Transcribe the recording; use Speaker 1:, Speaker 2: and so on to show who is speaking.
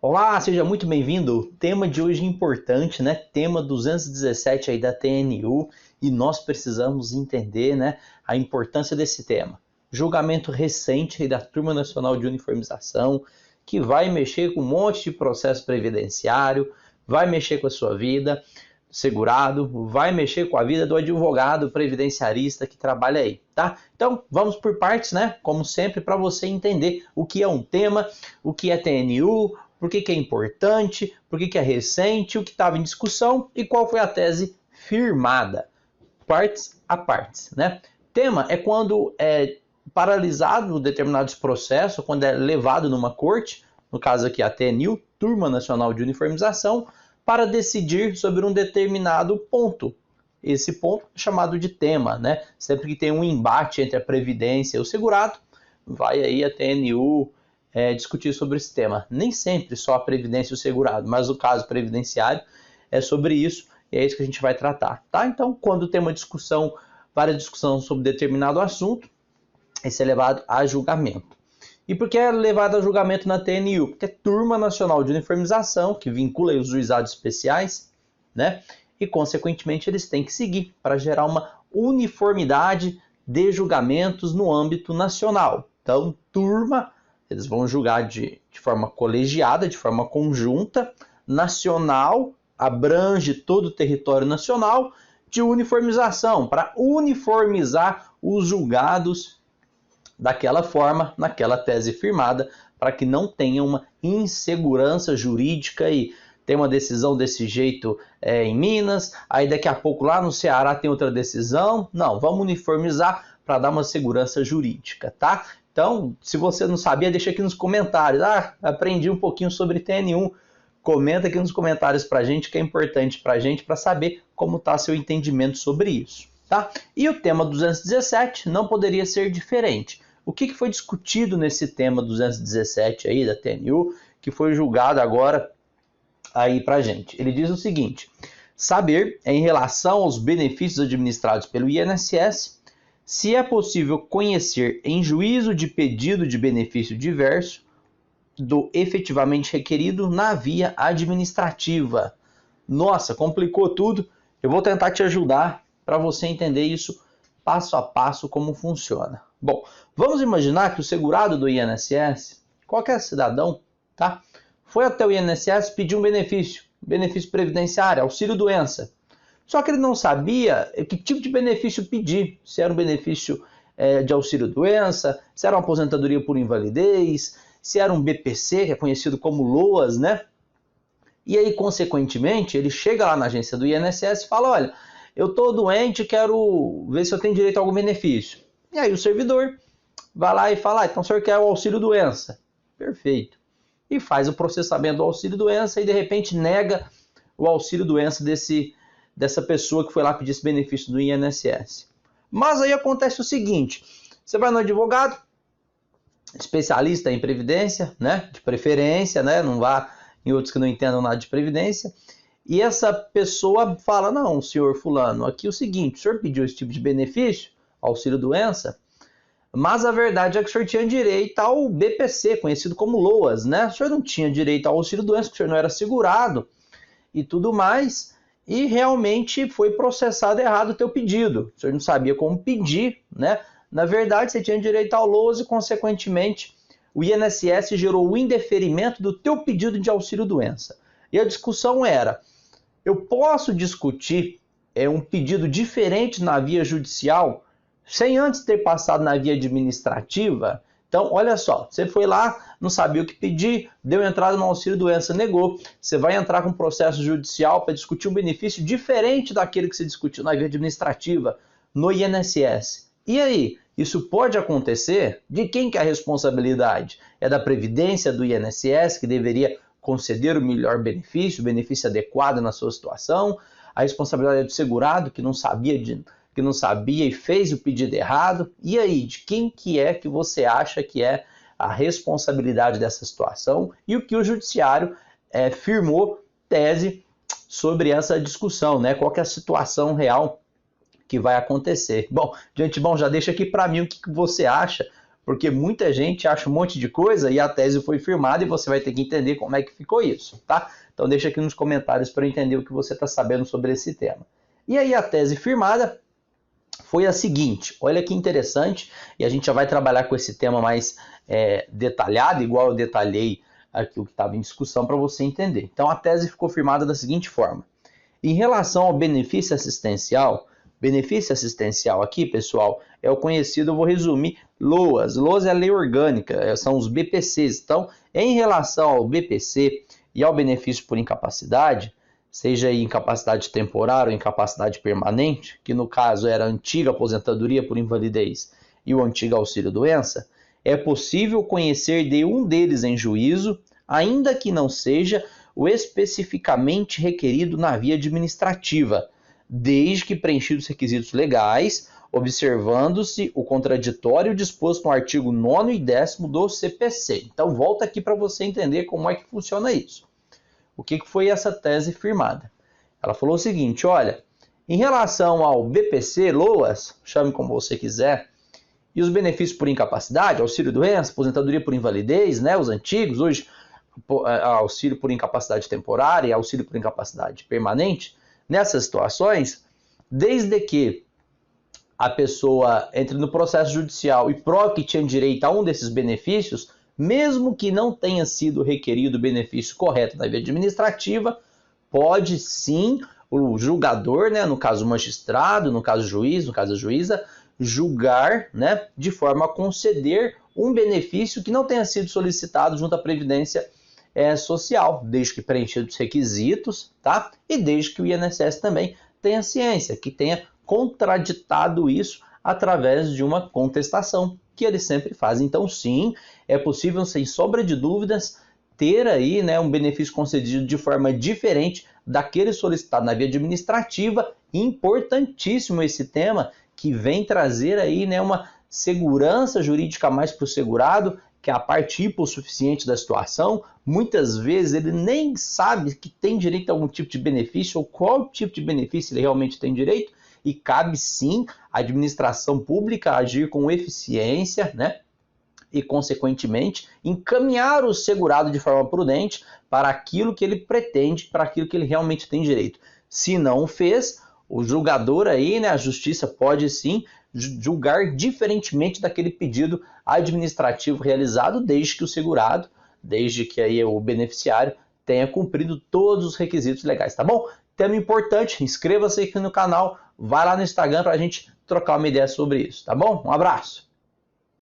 Speaker 1: Olá, seja muito bem-vindo. Tema de hoje importante, né? Tema 217 aí da TNU e nós precisamos entender, né, a importância desse tema. Julgamento recente aí da Turma Nacional de Uniformização, que vai mexer com um monte de processo previdenciário, vai mexer com a sua vida, segurado, vai mexer com a vida do advogado previdenciarista que trabalha aí, tá? Então, vamos por partes, né? Como sempre, para você entender o que é um tema, o que é TNU, por que é importante, por que é recente, o que estava em discussão e qual foi a tese firmada. Partes a partes, né? Tema é quando é paralisado determinados processos, quando é levado numa corte, no caso aqui a TNU, Turma Nacional de Uniformização, para decidir sobre um determinado ponto. Esse ponto é chamado de tema, né? Sempre que tem um embate entre a Previdência e o segurado, vai aí a TNU discutir sobre esse tema. Nem sempre só a Previdência e o segurado, mas o caso previdenciário é sobre isso e é isso que a gente vai tratar, tá? Então, quando tem uma discussão, várias discussões sobre determinado assunto, esse é levado a julgamento. E por que é levado a julgamento na TNU? Porque é Turma Nacional de Uniformização, que vincula os juizados especiais, né? E, consequentemente, eles têm que seguir para gerar uma uniformidade de julgamentos no âmbito nacional. Então, turma, eles vão julgar de forma colegiada, de forma conjunta, nacional, abrange todo o território nacional, de uniformização, para uniformizar os julgados daquela forma, naquela tese firmada, para que não tenha uma insegurança jurídica e tem uma decisão desse jeito em Minas, aí daqui a pouco lá no Ceará tem outra decisão. Não, vamos uniformizar para dar uma segurança jurídica, tá? Então, se você não sabia, deixa aqui nos comentários. Aprendi um pouquinho sobre TN1. Comenta aqui nos comentários para a gente, que é importante para a gente, para saber como está seu entendimento sobre isso, tá? E o tema 217 não poderia ser diferente. O que foi discutido nesse tema 217 aí da TNU, que foi julgado agora aí pra gente? Ele diz o seguinte: saber, em relação aos benefícios administrados pelo INSS, se é possível conhecer em juízo de pedido de benefício diverso do efetivamente requerido na via administrativa. Nossa, complicou tudo. Eu vou tentar te ajudar para você entender isso passo a passo como funciona. Bom, vamos imaginar que o segurado do INSS, qualquer cidadão, tá? Foi até o INSS pedir um benefício previdenciário, auxílio-doença. Só que ele não sabia que tipo de benefício pedir, se era um benefício de auxílio-doença, se era uma aposentadoria por invalidez, se era um BPC, que é conhecido como LOAS, né? E aí, consequentemente, ele chega lá na agência do INSS e fala: olha, eu estou doente, quero ver se eu tenho direito a algum benefício. E aí o servidor vai lá e fala: então o senhor quer o auxílio-doença? Perfeito. E faz o processamento do auxílio-doença e de repente nega o auxílio-doença dessa pessoa que foi lá pedir esse benefício do INSS. Mas aí acontece o seguinte: você vai no advogado, especialista em previdência, né, de preferência, né, não vá em outros que não entendam nada de previdência, e essa pessoa fala: não, senhor fulano, aqui é o seguinte, o senhor pediu esse tipo de benefício, auxílio-doença, mas a verdade é que o senhor tinha direito ao BPC, conhecido como LOAS, né? O senhor não tinha direito ao auxílio-doença, porque o senhor não era segurado e tudo mais, e realmente foi processado errado o teu pedido. O senhor não sabia como pedir, né? Na verdade, você tinha direito ao LOAS e, consequentemente, o INSS gerou o indeferimento do teu pedido de auxílio-doença. E a discussão era: eu posso discutir um pedido diferente na via judicial sem antes ter passado na via administrativa? Então, olha só, você foi lá, não sabia o que pedir, deu entrada no auxílio-doença, negou. Você vai entrar com um processo judicial para discutir um benefício diferente daquele que você discutiu na via administrativa, no INSS. E aí, isso pode acontecer? De quem que é a responsabilidade? É da Previdência, do INSS, que deveria conceder o melhor benefício, o benefício adequado na sua situação? A responsabilidade é do segurado, que não sabia e fez o pedido errado? E aí, de quem que é que você acha que é a responsabilidade dessa situação? E o que o judiciário firmou tese sobre essa discussão, né? Qual que é a situação real que vai acontecer? Bom, de antemão, já deixa aqui para mim o que você acha, porque muita gente acha um monte de coisa e a tese foi firmada e você vai ter que entender como é que ficou isso, tá? Então deixa aqui nos comentários para eu entender o que você está sabendo sobre esse tema. E aí a tese firmada foi a seguinte, olha que interessante, e a gente já vai trabalhar com esse tema mais detalhado, igual eu detalhei aqui o que estava em discussão para você entender. Então a tese ficou firmada da seguinte forma: em relação ao benefício assistencial aqui, pessoal, é o conhecido, eu vou resumir, LOAS. LOAS é a lei orgânica, são os BPCs. Então, em relação ao BPC e ao benefício por incapacidade, seja incapacidade temporária ou incapacidade permanente, que no caso era a antiga aposentadoria por invalidez e o antigo auxílio-doença, é possível conhecer de um deles em juízo, ainda que não seja o especificamente requerido na via administrativa, desde que preenchidos os requisitos legais, observando-se o contraditório disposto no artigo 9º e 10º do CPC. Então, volta aqui para você entender como é que funciona isso. O que foi essa tese firmada? Ela falou o seguinte, olha, em relação ao BPC, LOAS, chame como você quiser, e os benefícios por incapacidade, auxílio-doença, aposentadoria por invalidez, né, os antigos, hoje auxílio por incapacidade temporária e auxílio por incapacidade permanente, nessas situações, desde que a pessoa entre no processo judicial e prove que tinha direito a um desses benefícios, mesmo que não tenha sido requerido o benefício correto na via administrativa, pode sim o julgador, né, no caso o magistrado, no caso o juiz, no caso a juíza, julgar, né, de forma a conceder um benefício que não tenha sido solicitado junto à Previdência Social, desde que preenchidos os requisitos, tá? E desde que o INSS também tenha ciência, que tenha contraditado isso através de uma contestação, que eles sempre fazem. Então, sim, é possível, sem sombra de dúvidas, ter aí, né, um benefício concedido de forma diferente daquele solicitado na via administrativa. Importantíssimo esse tema, que vem trazer aí, né, uma segurança jurídica a mais para o segurado, que é a parte hipossuficiente da situação. Muitas vezes ele nem sabe que tem direito a algum tipo de benefício ou qual tipo de benefício ele realmente tem direito, e cabe sim à administração pública agir com eficiência, né? E, consequentemente, encaminhar o segurado de forma prudente para aquilo que ele pretende, para aquilo que ele realmente tem direito. Se não fez, o julgador aí, né, a justiça pode sim julgar diferentemente daquele pedido administrativo realizado, desde que o segurado, desde que aí o beneficiário tenha cumprido todos os requisitos legais, tá bom? Tema importante, inscreva-se aqui no canal, vai lá no Instagram para a gente trocar uma ideia sobre isso, tá bom? Um abraço!